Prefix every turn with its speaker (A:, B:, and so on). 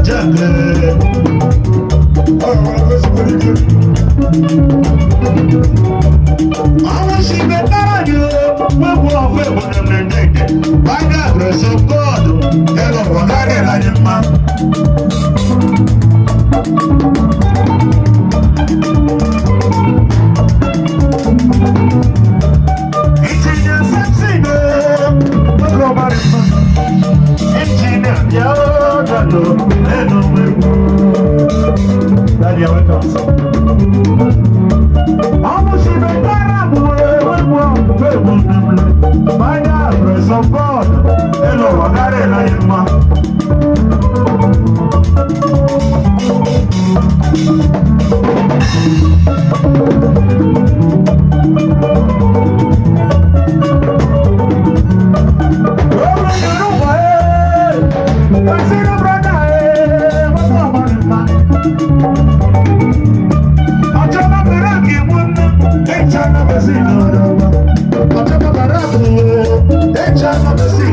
A: jungle. Oh, that's pretty good. I want to be better you. We will have a good day. By the grace of God, hello, what I did, man. I'm